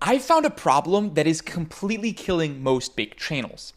I've found a problem that is completely killing most big channels.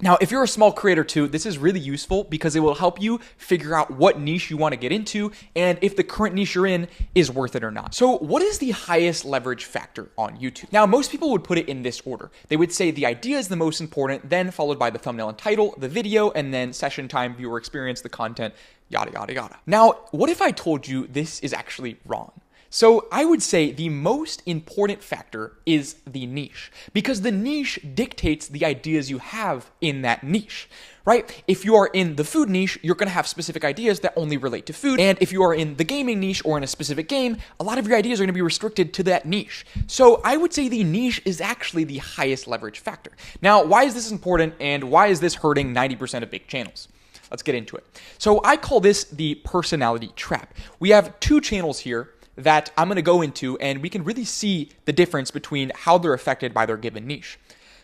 Now, if you're a small creator too, this is really useful because it will help you figure out what niche you want to get into and if the current niche you're in is worth it or not. So what is the highest leverage factor on YouTube? Now, most people would put it in this order. They would say the idea is the most important, then followed by the thumbnail and title, the video, and then session time, viewer experience, the content, yada, yada, yada. Now, what if I told you this is actually wrong? So I would say the most important factor is the niche, because the niche dictates the ideas you have in that niche, right? If you are in the food niche, you're going to have specific ideas that only relate to food. And if you are in the gaming niche or in a specific game, a lot of your ideas are going to be restricted to that niche. So I would say the niche is actually the highest leverage factor. Now, why is this important and why is this hurting 90% of big channels? Let's get into it. So I call this the personality trap. We have two channels here that I'm going to go into, and we can really see the difference between how they're affected by their given niche.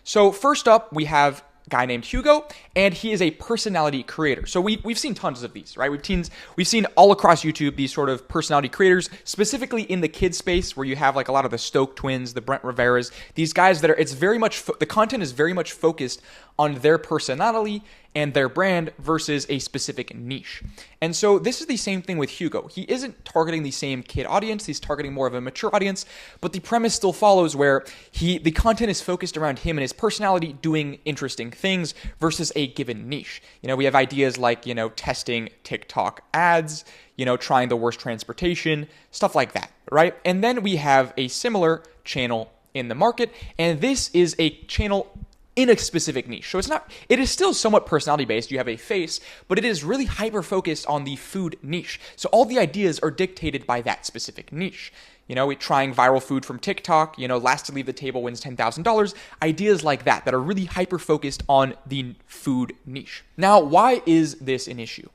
So first up, we have a guy named Hugo, and he is a personality creator. So we've seen tons of these, right? We've seen all across YouTube these sort of personality creators, specifically in the kids space, where you have like a lot of the Stoke twins, the Brent Riveras, these guys that are, it's very much, the content is very much focused on their personality and their brand versus a specific niche. And so this is the same thing with Hugo. He isn't targeting the same kid audience, he's targeting more of a mature audience, but the premise still follows where the content is focused around him and his personality doing interesting things versus a given niche. You know, we have ideas like, you know, testing TikTok ads, you know, trying the worst transportation, stuff like that, right? And then we have a similar channel in the market, and this is a channel in a specific niche. So it is still somewhat personality based. You have a face, but it is really hyper focused on the food niche. So all the ideas are dictated by that specific niche. You know, trying viral food from TikTok, you know, last to leave the table wins $10,000, ideas like that are really hyper focused on the food niche. Now, why is this an issue?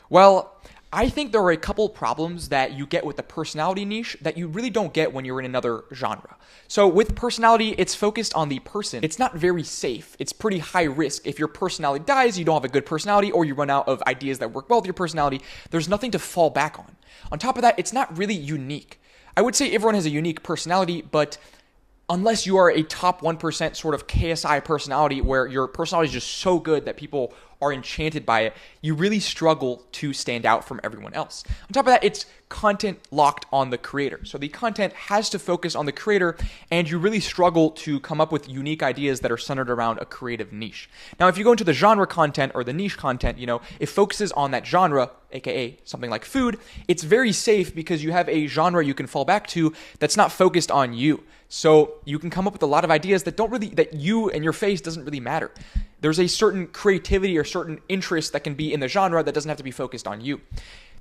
Well, I think there are a couple problems that you get with the personality niche that you really don't get when you're in another genre. So with personality, it's focused on the person. It's not very safe. It's pretty high risk. If your personality dies, you don't have a good personality, or you run out of ideas that work well with your personality, there's nothing to fall back on. On top of that, it's not really unique. I would say everyone has a unique personality, but unless you are a top 1% sort of KSI personality where your personality is just so good that people are enchanted by it, you really struggle to stand out from everyone else. On top of that, it's content locked on the creator. So the content has to focus on the creator, and you really struggle to come up with unique ideas that are centered around a creative niche. Now, if you go into the genre content or the niche content, you know, it focuses on that genre, aka something like food. It's very safe because you have a genre you can fall back to that's not focused on you. So you can come up with a lot of ideas that you and your face doesn't really matter. There's a certain creativity or certain interest that can be in the genre that doesn't have to be focused on you.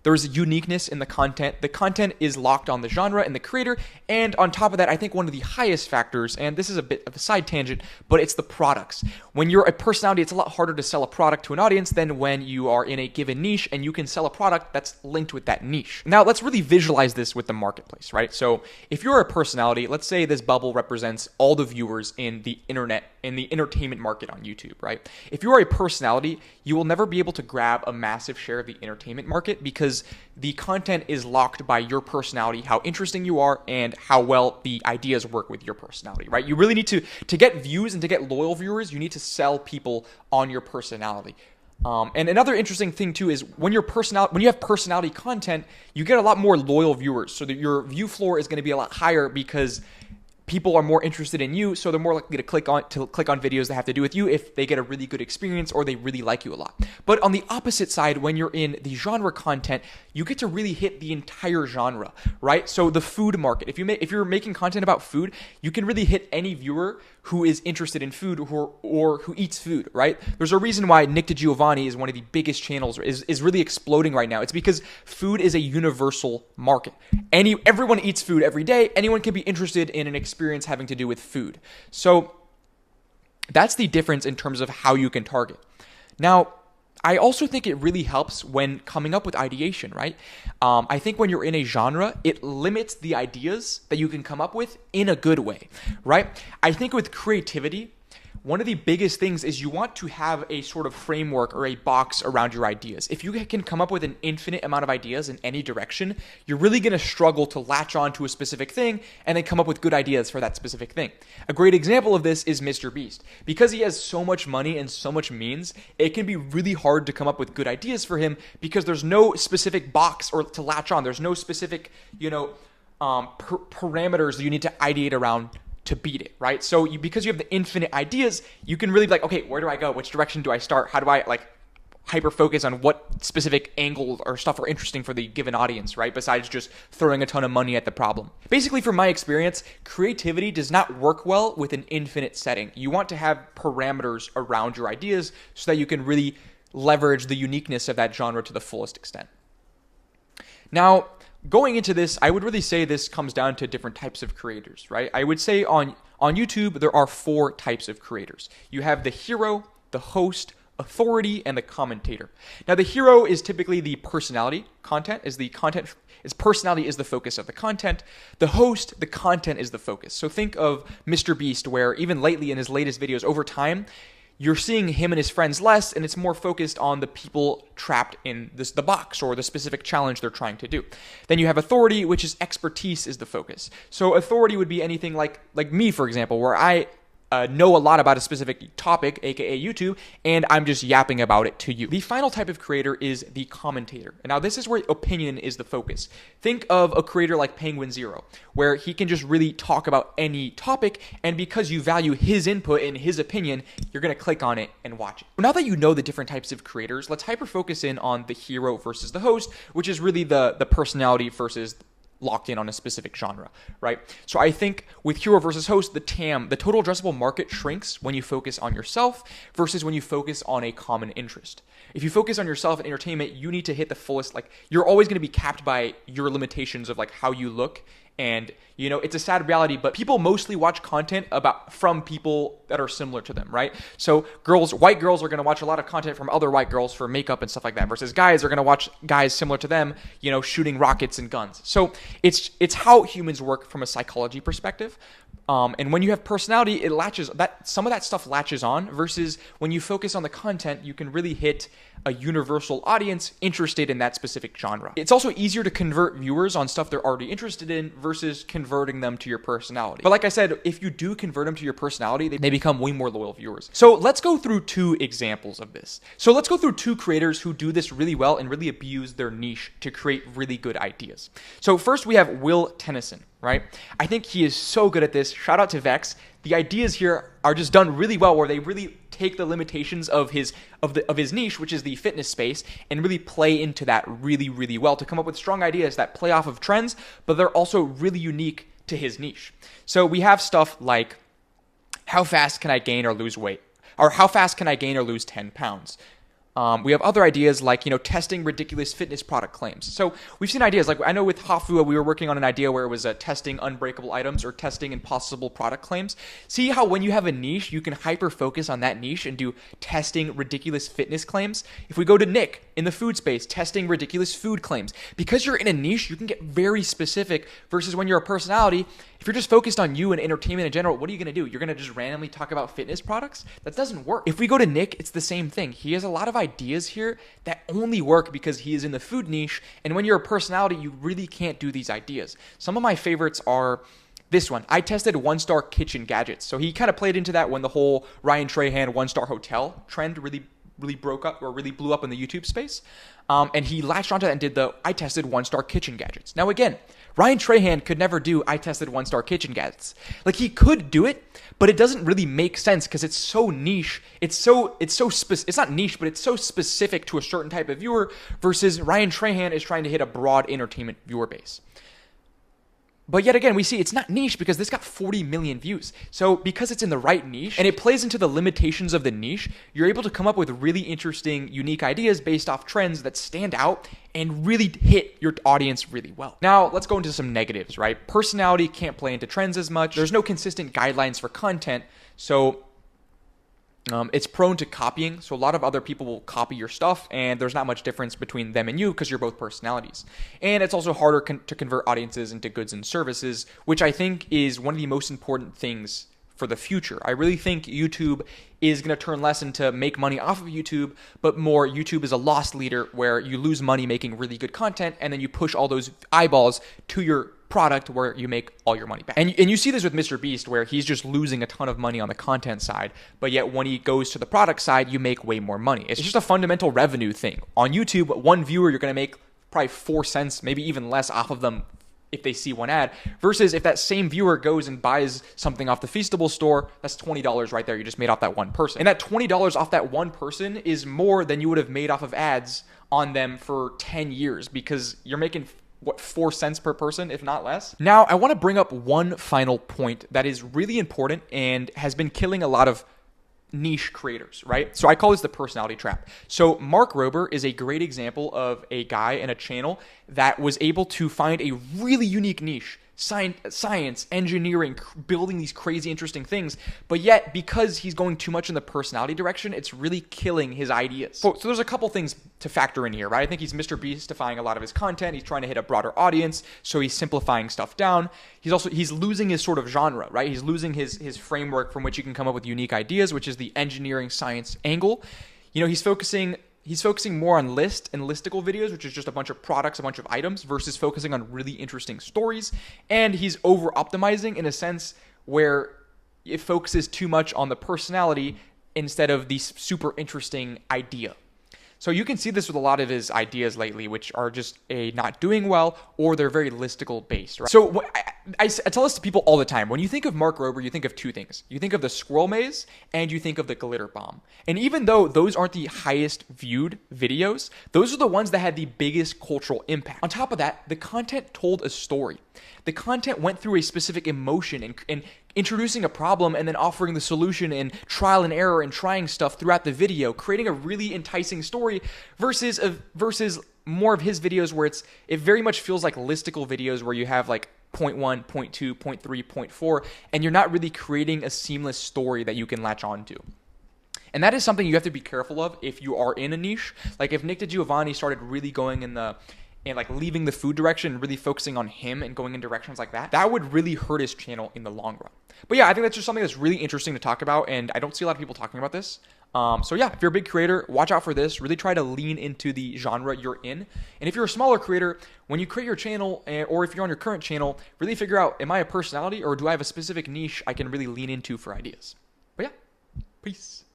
There's uniqueness in the content. The content is locked on the genre and the creator. And on top of that, I think one of the highest factors, and this is a bit of a side tangent, but it's the products. When you're a personality, it's a lot harder to sell a product to an audience than when you are in a given niche and you can sell a product that's linked with that niche. Now, let's really visualize this with the marketplace, right? So if you're a personality, let's say this bubble represents all the viewers in the internet, in the entertainment market on YouTube, right? If you are a personality, you will never be able to grab a massive share of the entertainment market because the content is locked by your personality, how interesting you are, and how well the ideas work with your personality, right? You really need to get views and to get loyal viewers, you need to sell people on your personality. And another interesting thing too is when you have personality content, you get a lot more loyal viewers, so that your view floor is going to be a lot higher because people are more interested in you, so they're more likely to click on videos that have to do with you if they get a really good experience or they really like you a lot. But on the opposite side, when you're in the genre content, you get to really hit the entire genre, right? So the food market, if you're making content about food, you can really hit any viewer who is interested in food or who eats food, right? There's a reason why Nick DiGiovanni is one of the biggest channels, is really exploding right now. It's because food is a universal market. Everyone eats food every day. Anyone can be interested in an experience having to do with food. So that's the difference in terms of how you can target. Now, I also think it really helps when coming up with ideation, right? I think when you're in a genre, it limits the ideas that you can come up with in a good way, right? I think with creativity, one of the biggest things is you want to have a sort of framework or a box around your ideas. If you can come up with an infinite amount of ideas in any direction, you're really going to struggle to latch on to a specific thing and then come up with good ideas for that specific thing. A great example of this is Mr. Beast. Because he has so much money and so much means, it can be really hard to come up with good ideas for him because there's no specific box or to latch on. There's no specific, parameters that you need to ideate around to beat it, right? So because you have the infinite ideas, you can really be like, okay, where do I go? Which direction do I start? How do I hyper focus on what specific angles or stuff are interesting for the given audience, right? Besides just throwing a ton of money at the problem. Basically, from my experience, creativity does not work well with an infinite setting. You want to have parameters around your ideas so that you can really leverage the uniqueness of that genre to the fullest extent. Now, going into this, I would really say this comes down to different types of creators, right? I would say on YouTube, there are 4 types of creators. You have the hero, the host, authority, and the commentator. Now, the hero is typically the personality. Personality is the focus of the content. The host, the content is the focus. So think of Mr. Beast, where even lately in his latest videos, over time, you're seeing him and his friends less, and it's more focused on the people trapped in the box or the specific challenge they're trying to do. Then you have authority, which is expertise is the focus. So authority would be anything like me, for example, where I know a lot about a specific topic, aka YouTube, and I'm just yapping about it to you. The final type of creator is the commentator. And now this is where opinion is the focus. Think of a creator like Penguin Zero, where he can just really talk about any topic, and because you value his input and his opinion, you're going to click on it and watch it. Now that you know the different types of creators, let's hyper focus in on the hero versus the host, which is really the personality versus locked in on a specific genre, right? So I think with hero versus host, the TAM, the total addressable market, shrinks when you focus on yourself versus when you focus on a common interest. If you focus on yourself and entertainment, you need to hit the fullest, you're always going to be capped by your limitations of how you look. And, it's a sad reality, but people mostly watch content from people that are similar to them, right? So white girls are going to watch a lot of content from other white girls for makeup and stuff like that, versus guys are going to watch guys similar to them, shooting rockets and guns. So it's how humans work from a psychology perspective. And when you have personality, some of that stuff latches on, versus when you focus on the content, you can really hit a universal audience interested in that specific genre. It's also easier to convert viewers on stuff they're already interested in versus converting them to your personality. But like I said, if you do convert them to your personality, they become way more loyal viewers. So let's go through 2 examples of this. So let's go through 2 creators who do this really well and really abuse their niche to create really good ideas. So first we have Will Tennyson, right? I think he is so good at this. Shout out to Vex. The ideas here are just done really well, where they really take the limitations of his niche, which is the fitness space, and really play into that really, really well to come up with strong ideas that play off of trends, but they're also really unique to his niche. So we have stuff like, how fast can I gain or lose weight? Or how fast can I gain or lose 10 pounds? We have other ideas like, testing ridiculous fitness product claims. So we've seen ideas like, I know with Hafua, we were working on an idea where it was testing unbreakable items or testing impossible product claims. See how when you have a niche, you can hyper focus on that niche and do testing ridiculous fitness claims. If we go to Nick in the food space, testing ridiculous food claims, because you're in a niche, you can get very specific, versus when you're a personality. If you're just focused on you and entertainment in general, what are you going to do? You're going to just randomly talk about fitness products? That doesn't work. If we go to Nick, it's the same thing. He has a lot of ideas here that only work because he is in the food niche. And when you're a personality, you really can't do these ideas. Some of my favorites are this one. I tested 1-star kitchen gadgets. So he kind of played into that when the whole Ryan Trahan 1-star hotel trend really broke up or really blew up in the YouTube space. And he latched onto that and did I tested 1-star kitchen gadgets. Now again, Ryan Trahan could never do I tested 1-star kitchen gadgets. He could do it, but it doesn't really make sense because it's so niche. It's not niche, but it's so specific to a certain type of viewer, versus Ryan Trahan is trying to hit a broad entertainment viewer base. But yet again, we see it's not niche because this got 40 million views. So because it's in the right niche and it plays into the limitations of the niche, you're able to come up with really interesting, unique ideas based off trends that stand out and really hit your audience really well. Now, let's go into some negatives, right? Personality can't play into trends as much. There's no consistent guidelines for content. So it's prone to copying, so a lot of other people will copy your stuff, and there's not much difference between them and you because you're both personalities. And it's also harder to convert audiences into goods and services, which I think is one of the most important things for the future. I really think YouTube is going to turn less into make money off of YouTube, but more YouTube is a loss leader where you lose money making really good content and then you push all those eyeballs to your product where you make all your money back. And you see this with Mr. Beast where he's just losing a ton of money on the content side, but yet when he goes to the product side, you make way more money. It's just a fundamental revenue thing. On YouTube, one viewer, you're going to make probably 4 cents, maybe even less off of them if they see one ad, versus if that same viewer goes and buys something off the Feastable store, that's $20 right there you just made off that one person. And that $20 off that one person is more than you would have made off of ads on them for 10 years because you're making 4 cents per person, if not less. Now, I want to bring up one final point that is really important and has been killing a lot of niche creators, right? So I call this the personality trap. So Mark Rober is a great example of a guy and a channel that was able to find a really unique niche, science, engineering, building these crazy interesting things, but yet because he's going too much in the personality direction, it's really killing his ideas. So there's a couple things to factor in here, right? I think he's Mr. Beastifying a lot of his content. He's trying to hit a broader audience, so he's simplifying stuff down. He's losing his sort of genre, right? He's losing his framework from which you can come up with unique ideas, which is the engineering science angle. You know, he's focusing more on list and listicle videos, which is just a bunch of products, a bunch of items, versus focusing on really interesting stories. And he's over-optimizing in a sense where it focuses too much on the personality instead of the super interesting idea. So you can see this with a lot of his ideas lately, which are just not doing well, or they're very listicle based. Right? So I tell this to people all the time. When you think of Mark Rober, you think of two things. You think of the squirrel maze and you think of the glitter bomb. And even though those aren't the highest viewed videos, those are the ones that had the biggest cultural impact. On top of that, the content told a story. The content went through a specific emotion and introducing a problem and then offering the solution and trial and error and trying stuff throughout the video, creating a really enticing story versus more of his videos where it very much feels like listicle videos where you have like point 1, point 2, point 3, point 4, and you're not really creating a seamless story that you can latch on to. And that is something you have to be careful of if you are in a niche. Like if Nick DiGiovanni started really going and like leaving the food direction and really focusing on him and going in directions like that, that would really hurt his channel in the long run. But yeah, I think that's just something that's really interesting to talk about, and I don't see a lot of people talking about this. So yeah, if you're a big creator, watch out for this. Really try to lean into the genre you're in. And if you're a smaller creator, when you create your channel, or if you're on your current channel, really figure out, am I a personality or do I have a specific niche I can really lean into for ideas? But yeah, peace.